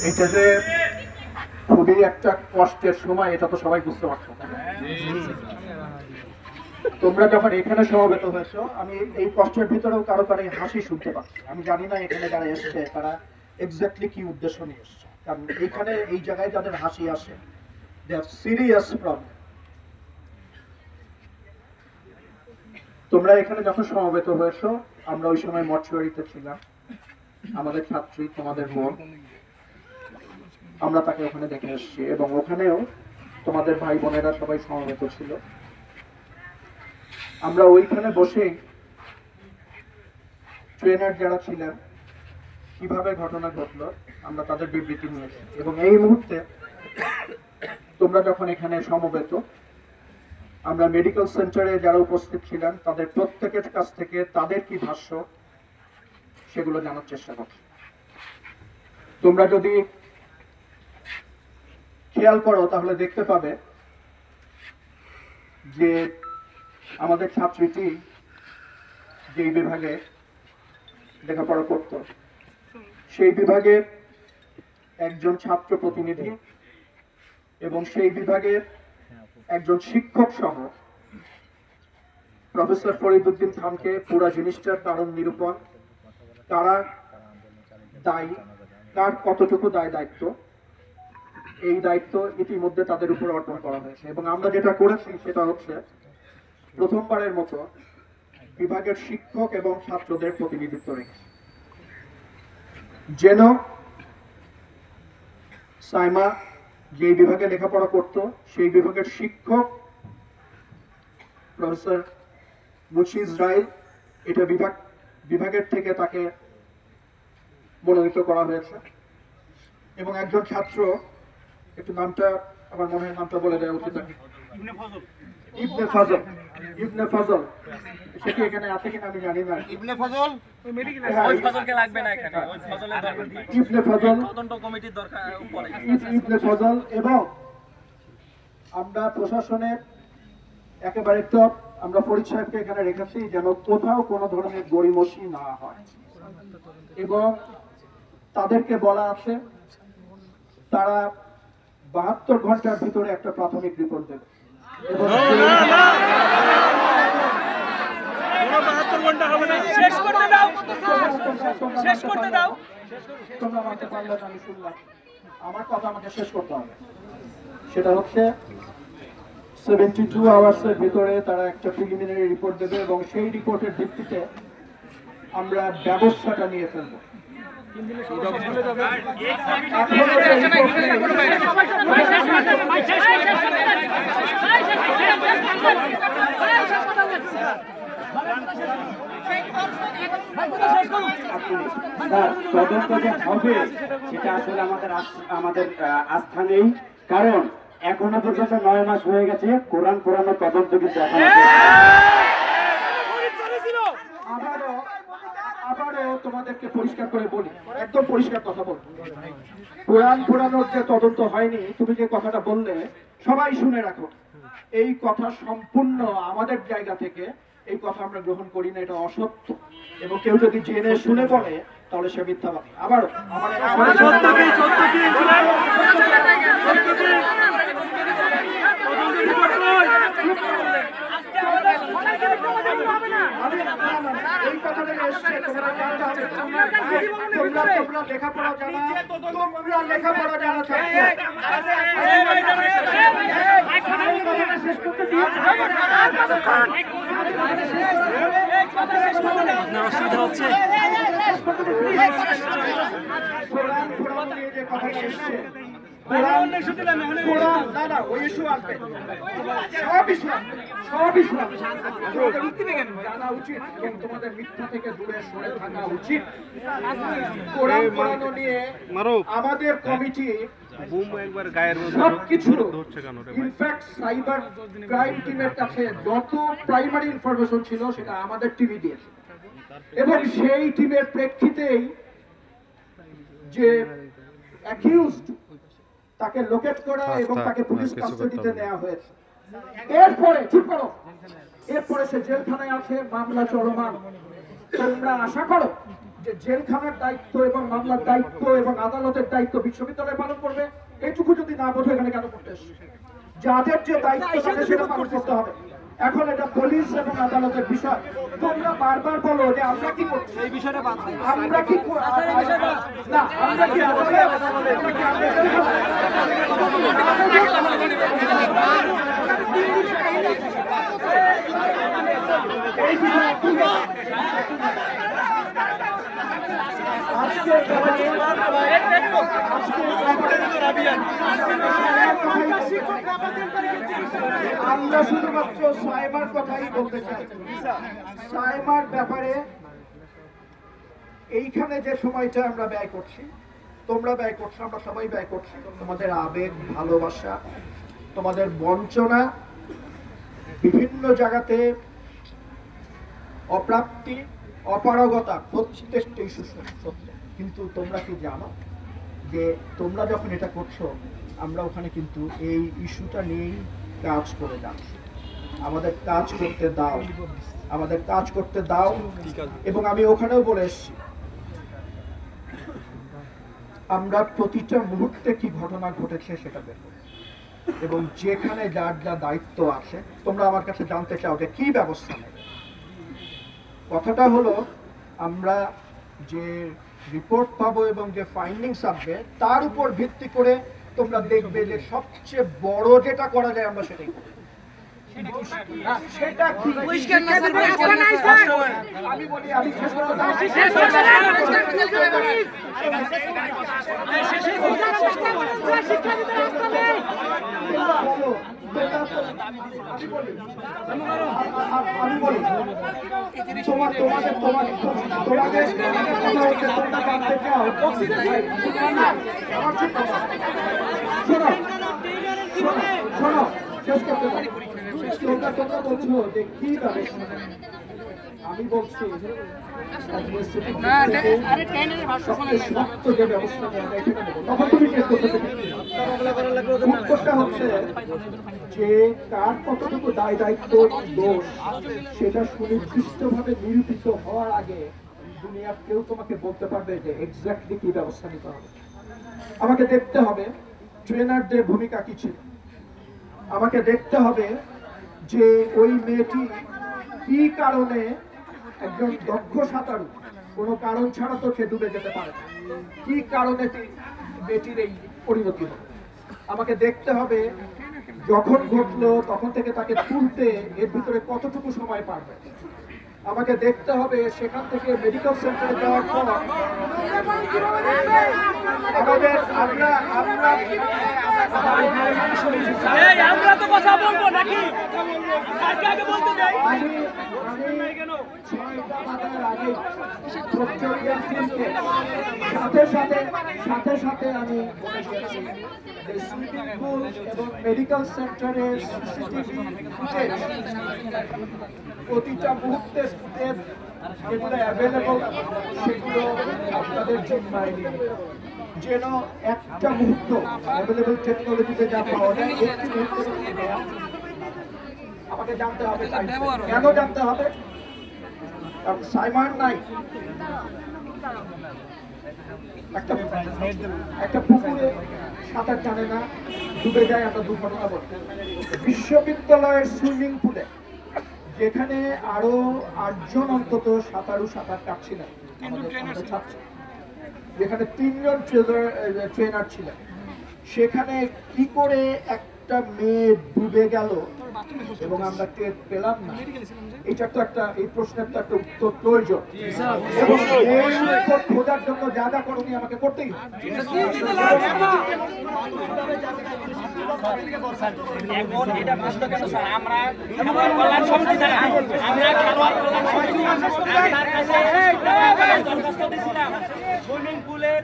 এটা যে খুবই একটা কষ্টের সময়, এটা তো সবাই বুঝতে পারছো। তোমরা যখন এখানে সমবেত হয়েছো, আমি এই কষ্টের ভিতরেও কারো কারো হাসি শুনতে পাচ্ছি। আমি জানি না এখানে যারা এসছে তারা এক্স্যাক্টলি কি উদ্দেশ্য নিয়ে এসছে, কারণ এখানে এই জায়গায় যাদের হাসি আসে দে হ্যাভ সিরিয়াস প্রবলেম। তোমরা এখানে যখন সমবেত হয়েছো, আমরা ওই সময় মর্চুয়ারিতে ছিলাম। আমাদের ছাত্রী তোমাদের বোন, আমরা তাকে ওখানে দেখে এসেছি এবং ওখানেও তোমাদের ভাই বোনেরা সবাই সমবেত ছিল। আমরা ওইখানে বসেই ট্রেনার যারা ছিলেন কিভাবে ঘটনা ঘটলো আমরা তাদের বিবৃতি নিয়েছি এবং এই মুহূর্তে তোমরা যখন এখানে সমবেত, আমরা মেডিকেল সেন্টারে যারা উপস্থিত ছিলেন তাদের প্রত্যেকের কাছ থেকে তাদের কি ভাষ্য সেগুলো জানার চেষ্টা করছি। তোমরা যদি খেয়াল করো তাহলে দেখতে পাবে যে আমাদের ছাত্রীটি যেই বিভাগে লেখাপড়া করত সেই বিভাগের একজন ছাত্র প্রতিনিধি এবং সেই বিভাগের একজন শিক্ষক সহ প্রফেসর ফরিদউদ্দিন খানকে পুরো জিনিসটার কারণ নিরূপণ, তারা দায়ী, তার কতটুকু দায়িত্ব, এই দায়িত্ব ইতিমধ্যে তাদের উপর অর্পণ করা হয়েছে। এবং আমরা যেটা করেছি সেটা হচ্ছে প্রথমবারের মতো বিভাগের শিক্ষক এবং ছাত্রদের প্রতিনিধিত্ব রেখেছি, যেন সাইমা যে বিভাগে লেখাপড়া করত সেই বিভাগের শিক্ষক প্রফেসর মুশি ইসরাইল, এটা বিভাগের থেকে তাকে মনোনীত করা হয়েছে। এবং একজন ছাত্র, একটু নামটা আমার মনে হয় নামটা বলে দেওয়া উচিত, ইবনে ফজল। ইবনে ফজল সে কি এখানে আছে কিনা আমি জানি না। ইবনে ফজল ওই ফজলকে লাগবে না এখানে, ওই ফজলের দরকার নেই। ইবনে ফজল তদন্ত কমিটির দরকার পড়ে। ইবনে ফজল এবং আমরা প্রশাসনের একেবারে টপ আমরা ফরিদ সাহেবকে এখানে রেখেছি যেন কোথাও কোনো ধরনের গড়িমসি না হয়। এবং তাদেরকে বলা আছে তারা 72 ঘন্টার ভিতরে একটা প্রাথমিক রিপোর্ট দেবে। আমার কথা আমাকে শেষ করতে হবে। সেটা হচ্ছে 72 আওয়ার্সের ভিতরে তারা একটা প্রিলিমিনারি রিপোর্ট দেবে এবং সেই রিপোর্টের ভিত্তিতে আমরা ব্যবস্থাটা নিয়ে ফেলবো। তদন্ত যে হবে সেটা আসলে আমাদের আস্থা নেই, কারণ এখনো পর্যন্ত 9 মাস হয়ে গেছে, কোরআন পুরানো তদন্ত কিন্তু আবারও তোমাদেরকে পরিষ্কার করে বলি, একদম পরিষ্কার কথা বলবো, কোরআন পুরানোর যে তদন্ত হয়নি তুমি যে কথাটা বললে সবাই শুনে রাখো, এই কথা সম্পূর্ণ আমাদের জায়গা থেকে এই কথা আমরা গ্রহণ করি না, এটা অসত্য। এবং কেউ যদি জেনে শুনে বলে তাহলে সে মিথ্যাবাদী। আবার এই কথাটা এসছে তোমরা লেখাপড়া জানা, তোমরা লেখাপড়া জানা জানা উচিত এবং তোমাদের মিথ্যা থেকে দূরে সরে থাকা উচিত। কোরআন পড়ানো নিয়ে আমাদের কমিটি সবকিছু, ইনফ্যাক্ট সাইবার ক্রাইম টিমের কাছে যত প্রাইমারি ইনফরমেশন ছিল সেটা আমাদের টিভি দিয়েছে এবং সেই টিমের প্রেক্ষিতেই যে অ্যাকিউজড তাকে লোকেট করা এবং তাকে পুলিশ কাস্টাডিতে নেওয়া হয়েছে। এরপরে চুপ করো, এরপরে সে জেলখানায় আছে, মামলা চলমান। তোমরা আশা করো যে জেলখানার দায়িত্ব এবং মামলার দায়িত্ব এবং আদালতের দায়িত্ব বিশ্ববিদ্যালয় পালন করবে, এইটুকু যদি না বোঝো এখানে কেন করতে এসেছো? যাদের যে দায়িত্ব তাদের সেটা পালন করতে হবে। এখন এটা পুলিশ এবং আদালতের বিষয়। তোমরা বারবার বলো যে আমরা কি করছি, এই বিষয়টা বাদ দাও, আমরা কি না, আমরা কি আমরা শুধুমাত্র সাইবার কথাই বলতে চাই। সাইবার ব্যাপারে এইখানে যে সময়টা আমরা ব্যয় করছি, তোমরা ব্যয় করছো, আমরা সবাই ব্যয় করছি, তোমাদের আবেগ, ভালোবাসা, তোমাদের বঞ্চনা, বিভিন্ন জায়গাতে অপ্রাপ্তি, অপারগতা, প্রত্যেকটি সত্য। কিন্তু তোমরা কি জানো যে তোমরা যখন এটা করছো, আমরা ওখানে কিন্তু এই ইস্যুটা নিয়েই কাজ করে যাচ্ছি। আমাদের কাজ করতে দাও, আমাদের কাজ করতে দাও। এবং আমি ওখানেও বলে এসছি, আমরা প্রতিটা মুহূর্তে কি ঘটনা ঘটেছে সেটা দেখব, এবং যেখানে যার যা দায়িত্ব আছে, তোমরা আমার কাছে জানতে চাও যে কি ব্যবস্থা নেবে। কথাটা হলো, আমরা যে রিপোর্ট পাবো এবং যে ফাইন্ডিংস আসবে তার উপর ভিত্তি করে তোমরা দেখবে যে সবচেয়ে বড় যেটা করা যায় আমরা সেটাই করব। সেটা কি? আমি বলি, আমি শেষ করতে তোমরা বলছো যে কি ব্যবস্থা, আমি বলছি যে ব্যবস্থা তখন তুমি উত্তরটা হচ্ছে যে কার কতটুকু দায় দায়িত্ব দোষ সেটা সুনির্দিষ্টভাবে নিরূপিত হওয়ার আগে দুনিয়ার কেউ তোমাকে বলতে পারবে যে এক্স্যাক্টলি কি ব্যবস্থা নিতে হবে। আমাকে দেখতে হবে ট্রেনারদের ভূমিকা কি ছিল, আমাকে দেখতে হবে যে ওই মেয়েটি কি কারণে, একজন দক্ষ সাঁতারু কোনো কারণ ছাড়া তো সে ডুবে যেতে পারে না, কি কারণে মেয়েটির এই পরিণতি হবে। আমাকে দেখতে হবে যখন ঘটলো তখন থেকে তাকে তুলতে এর ভিতরে কতটুকু সময় পারবে। আমাকে দেখতে হবে সেখান থেকে মেডিকেল সেন্টারে যাওয়ার পর আমাদের আমরা তো কথা বলবো নাকি, সাথে সাথে আমি সুইমিং পুল এবং মেডিকেল সেন্টারের প্রতিটা মুহূর্তে যেগুলো অ্যাভেলেবল সেগুলো আপনাদের জিম্মায় নিয়ে যেন একটা মুহূর্ত অ্যাভেলেবল টেকনোলজিতে যা পাওয়া যায় একটি মুহূর্ত আমাকে জানতে হবে। কেন জানতে হবে? কারণ সাইবার নাই, একটা পুকুরে সাঁতার জানে না, ডুবে যায়, একটা দুর্ঘটনা ঘটে। বিশ্ববিদ্যালয়ের সুইমিং পুলে যেখানে আরো 8 জন অন্তত সাঁতারু সাঁতার কাটছিলেন, ছাত্র, যেখানে 3 জন ট্রেনার ছিলেন, সেখানে কি করে একটা মেয়ে ডুবে গেল এবং আমরা টের পেলাম না, এটা তো একটা, এই প্রশ্নের তো একটা উত্তর প্রয়োজন। এবং এই উত্তর খোঁজার জন্য যা যা করণীয় আমাকে করতেই সুইমিং পুলের